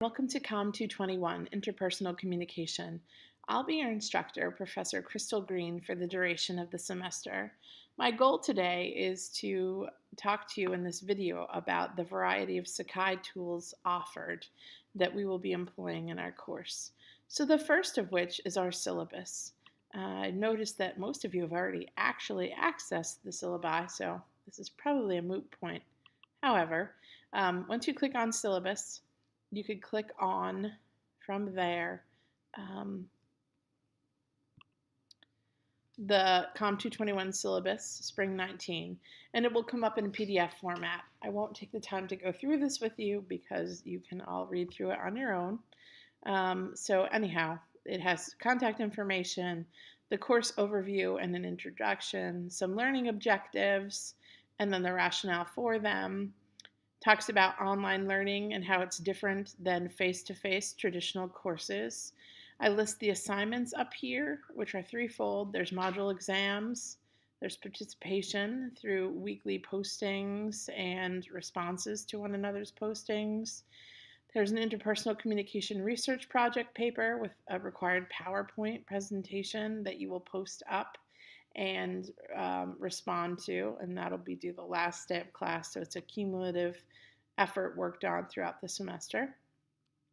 Welcome to COM 221, Interpersonal Communication. I'll be your instructor, Professor Crystal Green, for the duration of the semester. My goal today is to talk to you in this video about the variety of Sakai tools offered that we will be employing in our course. So the first of which is our syllabus. I noticed that most of you have already actually accessed the syllabi, so this is probably a moot point. However, once you click on syllabus, you could click on from there the COM 221 syllabus, Spring 19, and it will come up in PDF format. I won't take the time to go through this with you because you can all read through it on your own. So anyhow, it has contact information, the course overview and an introduction, some learning objectives, and then the rationale for them. Talks about online learning and how it's different than face-to-face traditional courses. I list the assignments up here, which are threefold. There's module exams, there's participation through weekly postings and responses to one another's postings. There's an interpersonal communication research project paper with a required PowerPoint presentation that you will post up and respond to, and that'll be due the last day of class, so it's a cumulative effort worked on throughout the semester.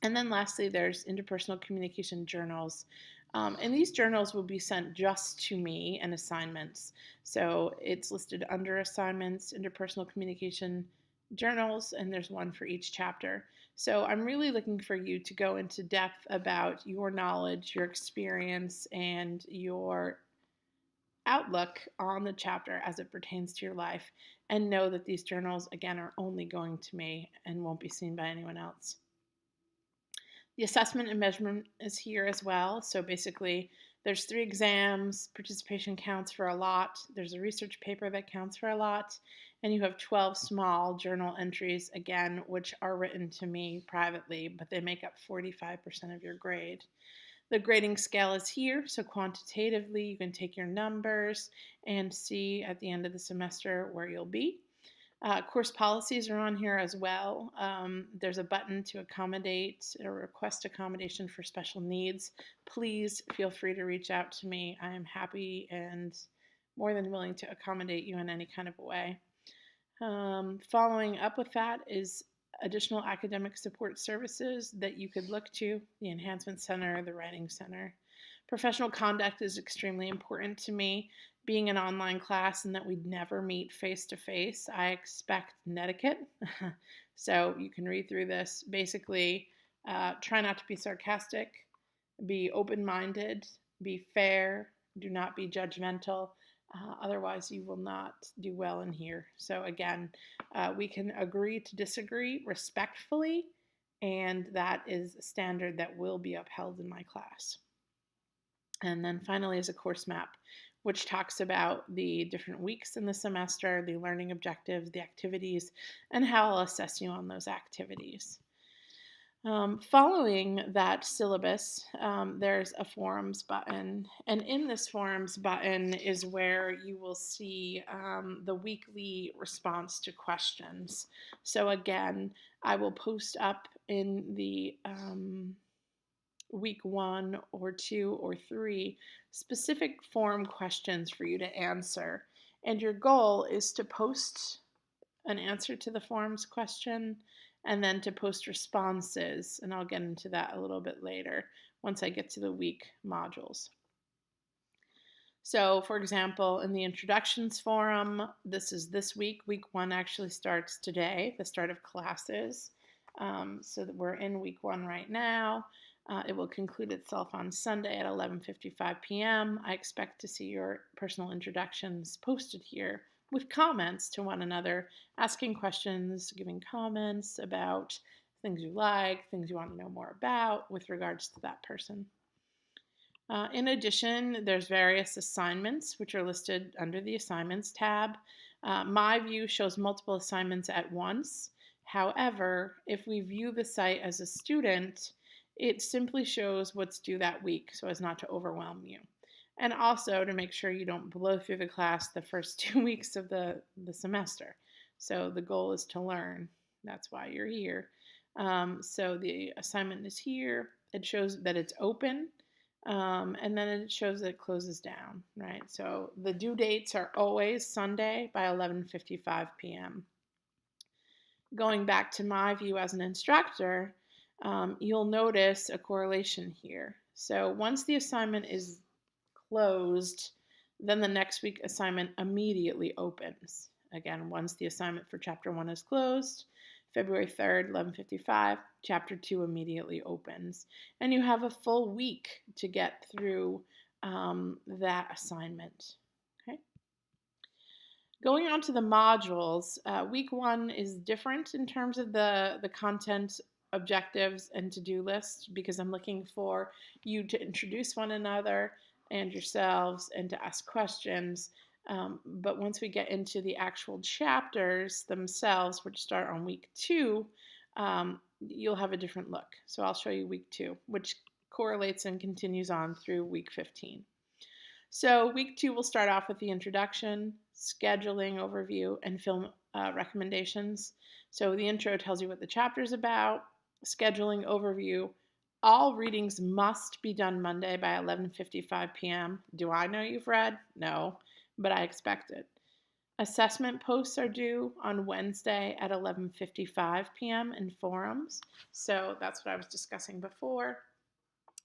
And then lastly, there's interpersonal communication journals, and these journals will be sent just to me and assignments. So it's listed under assignments, interpersonal communication journals, and there's one for each chapter. So I'm really looking for you to go into depth about your knowledge, your experience, and your outlook on the chapter as it pertains to your life, and know that these journals, again, are only going to me and won't be seen by anyone else. The assessment and measurement is here as well. So basically, there's 3 exams, participation counts for a lot, there's a research paper that counts for a lot, and you have 12 small journal entries, again, which are written to me privately, but they make up 45% of your grade. The grading scale is here, so quantitatively you can take your numbers and see at the end of the semester where you'll be. Course policies are on here as well. There's a button to accommodate or request accommodation for special needs. Please feel free to reach out to me. I am happy and more than willing to accommodate you in any kind of way. Following up with that is additional academic support services that you could look to, the Enhancement Center, the Writing Center. Professional conduct is extremely important to me. Being an online class and that we'd never meet face-to-face, I expect netiquette. So you can read through this. Basically, try not to be sarcastic, be open-minded, be fair, do not be judgmental. Otherwise, you will not do well in here. So again, we can agree to disagree respectfully, and that is a standard that will be upheld in my class. And then finally is a course map, which talks about the different weeks in the semester, the learning objectives, the activities, and how I'll assess you on those activities. Following that syllabus, there's a forums button, and in this forums button is where you will see the weekly response to questions. So again, I will post up in the week 1 or 2 or 3 specific forum questions for you to answer, and your goal is to post an answer to the forums question and then to post responses, and I'll get into that a little bit later once I get to the week modules. So for example, in the introductions forum, this is this week. Week 1 actually starts today, the start of classes. So that we're in week 1 right now. It will conclude itself on Sunday at 11:55 p.m. I expect to see your personal introductions posted here with comments to one another, asking questions, giving comments about things you like, things you want to know more about with regards to that person. In addition, there's various assignments which are listed under the Assignments tab. My view shows multiple assignments at once. However, if we view the site as a student, it simply shows what's due that week so as not to overwhelm you. And also to make sure you don't blow through the class the first 2 weeks of the semester. So the goal is to learn. That's why you're here. So the assignment is here. It shows that it's open, and then it shows that it closes down, right? So the due dates are always Sunday by 11:55 p.m. Going back to my view as an instructor, you'll notice a correlation here. So once the assignment is closed, then the next week assignment immediately opens. Again, once the assignment for Chapter 1 is closed, February 3rd, 11:55, Chapter 2 immediately opens. And you have a full week to get through that assignment. Okay. Going on to the modules, week 1 is different in terms of the content objectives and to-do list because I'm looking for you to introduce one another and yourselves and to ask questions. But once we get into the actual chapters themselves, which start on week 2, you'll have a different look. So I'll show you week 2, which correlates and continues on through week 15. So week 2 will start off with the introduction, scheduling overview, and film recommendations. So the intro tells you what the chapter is about, scheduling overview. All readings must be done Monday by 11:55 p.m. Do I know you've read? No, but I expect it. Assessment posts are due on Wednesday at 11:55 p.m. in forums. So that's what I was discussing before.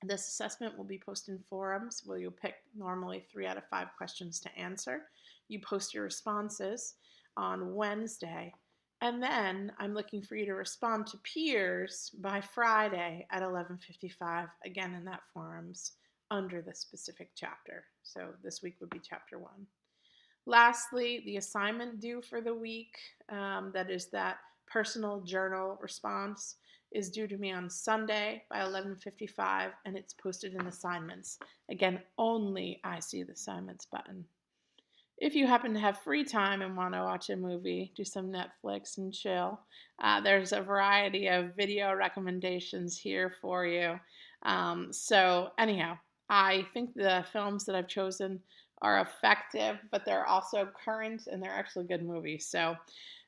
This assessment will be posted in forums where you'll pick normally 3 out of 5 questions to answer. You post your responses on Wednesday, and then I'm looking for you to respond to peers by Friday at 11:55, again in that forums under the specific chapter. So this week would be Chapter 1. Lastly, the assignment due for the week, that is that personal journal response, is due to me on Sunday by 11:55, and it's posted in assignments. Again, only I see the assignments button. If you happen to have free time and want to watch a movie, do some Netflix and chill, there's a variety of video recommendations here for you. So anyhow, I think the films that I've chosen are effective, but they're also current and they're actually good movies. So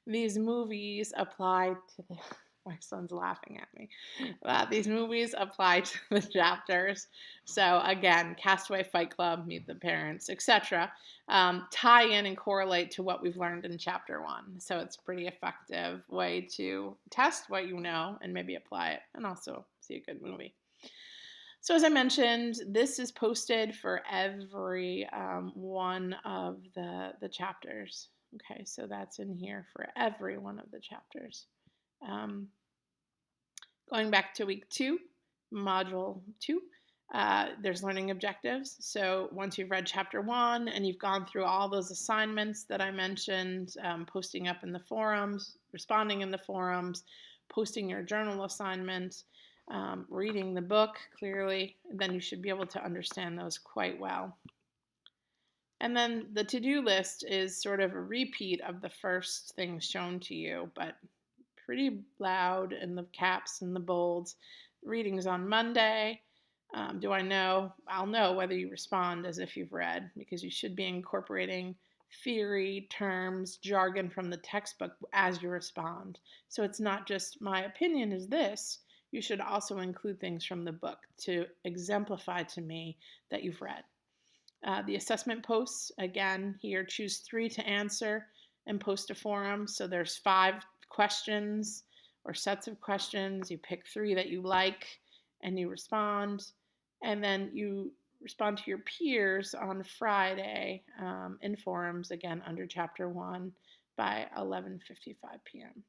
these movies apply to the my son's laughing at me. These movies apply to the chapters. So again, Castaway, Fight Club, Meet the Parents, etc. Tie in and correlate to what we've learned in Chapter 1. So it's a pretty effective way to test what you know and maybe apply it and also see a good movie. So as I mentioned, this is posted for every one of the chapters. Okay, so that's in here for every one of the chapters. Going back to week 2, module 2, there's learning objectives. So once you've read chapter 1 and you've gone through all those assignments that I mentioned, posting up in the forums, responding in the forums, posting your journal assignment, reading the book clearly, then you should be able to understand those quite well. And then the to-do list is sort of a repeat of the first things shown to you, but pretty loud in the caps and the bolds. Readings on Monday. Do I know? I'll know whether you respond as if you've read, because you should be incorporating theory, terms, jargon from the textbook as you respond. So it's not just my opinion is this. You should also include things from the book to exemplify to me that you've read. The assessment posts, again, here choose 3 to answer and post to forum. So there's 5 questions or sets of questions. You pick 3 that you like and you respond. And then you respond to your peers on Friday in forums, again, under Chapter 1 by 11:55 p.m.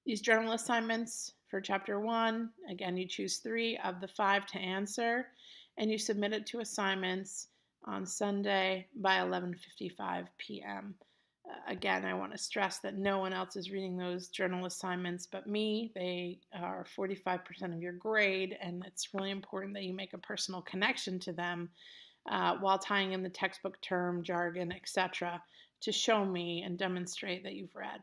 These journal assignments for Chapter 1, again, you choose 3 of the 5 to answer, and you submit it to assignments on Sunday by 11:55 p.m. Again, I want to stress that no one else is reading those journal assignments but me. They are 45% of your grade, and it's really important that you make a personal connection to them while tying in the textbook term, jargon, etc., to show me and demonstrate that you've read.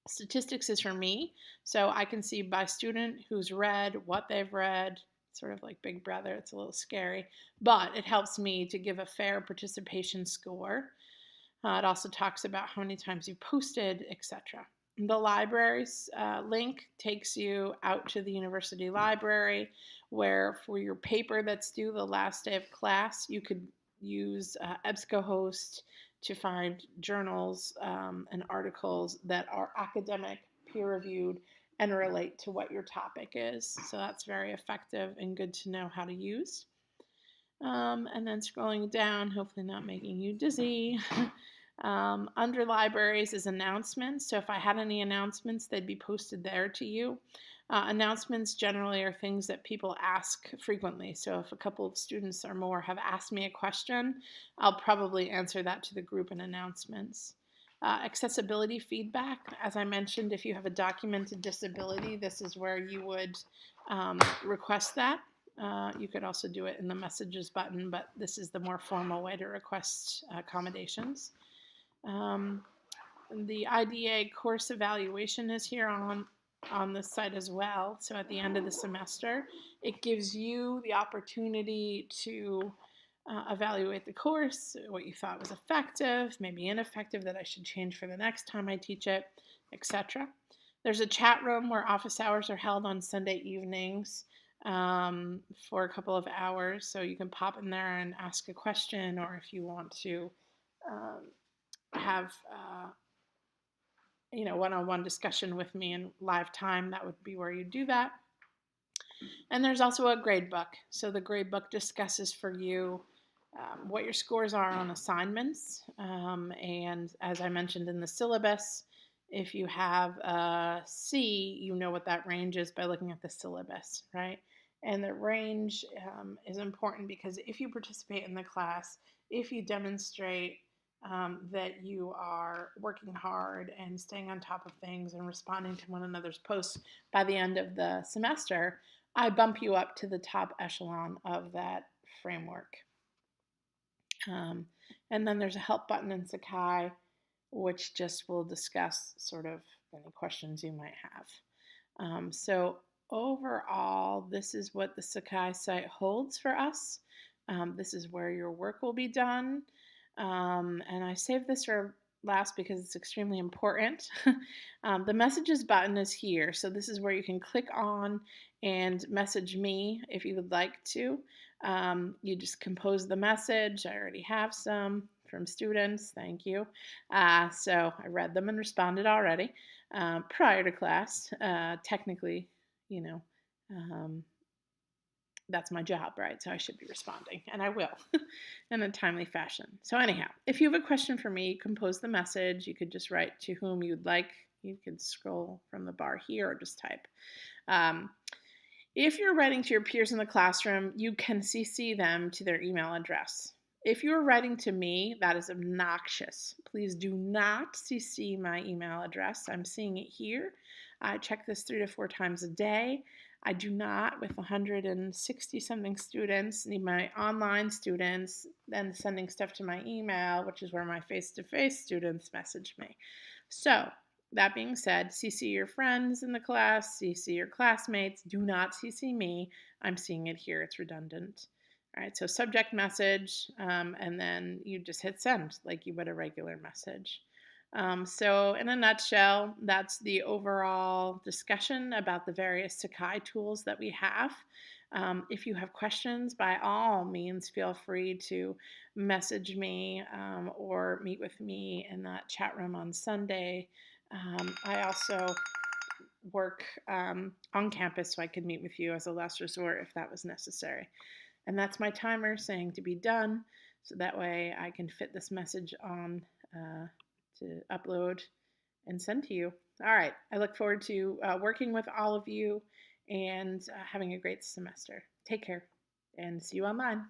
Statistics is for me, so I can see by student who's read, what they've read, sort of like Big Brother. It's a little scary, but it helps me to give a fair participation score. It also talks about how many times you posted, etc. The libraries link takes you out to the university library, where for your paper that's due the last day of class, you could use EBSCOhost to find journals and articles that are academic, peer reviewed, and relate to what your topic is. So that's very effective and good to know how to use. And then scrolling down, hopefully not making you dizzy. Under libraries is announcements. So if I had any announcements, they'd be posted there to you. Announcements generally are things that people ask frequently. So if a couple of students or more have asked me a question, I'll probably answer that to the group in announcements. Accessibility feedback, as I mentioned, if you have a documented disability, this is where you would request that. You could also do it in the messages button, but this is the more formal way to request accommodations. The IDA course evaluation is here on this site as well. So at the end of the semester, it gives you the opportunity to evaluate the course, what you thought was effective, maybe ineffective that I should change for the next time I teach it, etc. There's a chat room where office hours are held on Sunday evenings for a couple of hours, so you can pop in there and ask a question, or if you want to have one-on-one discussion with me in live time, that would be where you do that. And there's also a grade book. So the grade book discusses for you what your scores are on assignments. And as I mentioned in the syllabus, if you have a C, you know what that range is by looking at the syllabus, right? And the range is important because if you participate in the class, if you demonstrate that you are working hard and staying on top of things and responding to one another's posts by the end of the semester, I bump you up to the top echelon of that framework. And then there's a help button in Sakai, which just will discuss sort of any questions you might have. So overall, this is what the Sakai site holds for us. This is where your work will be done. And I saved this for last because it's extremely important. The messages button is here. So this is where you can click on and message me if you would like to. You just compose the message. I already have some from students. Thank you. So I read them and responded already prior to class. Technically, that's my job, right? So I should be responding, and I will in a timely fashion. So anyhow, if you have a question for me, compose the message. You could just write to whom you'd like. You could scroll from the bar here or just type. If you're writing to your peers in the classroom, you can CC them to their email address. If you're writing to me, that is obnoxious. Please do not CC my email address. I'm seeing it here. I check this 3 to 4 times a day. I do not, with 160 something students, need my online students then sending stuff to my email, which is where my face-to-face students message me. So that being said, CC your friends in the class, CC your classmates. Do not CC me. I'm seeing it here. It's redundant. All right, so subject message, and then you just hit send like you would a regular message. So in a nutshell, that's the overall discussion about the various Sakai tools that we have. If you have questions, by all means, feel free to message me or meet with me in that chat room on Sunday. I also work on campus, so I could meet with you as a last resort if that was necessary. And that's my timer saying to be done, so that way I can fit this message on to upload and send to you. All right, I look forward to working with all of you and having a great semester. Take care and see you online.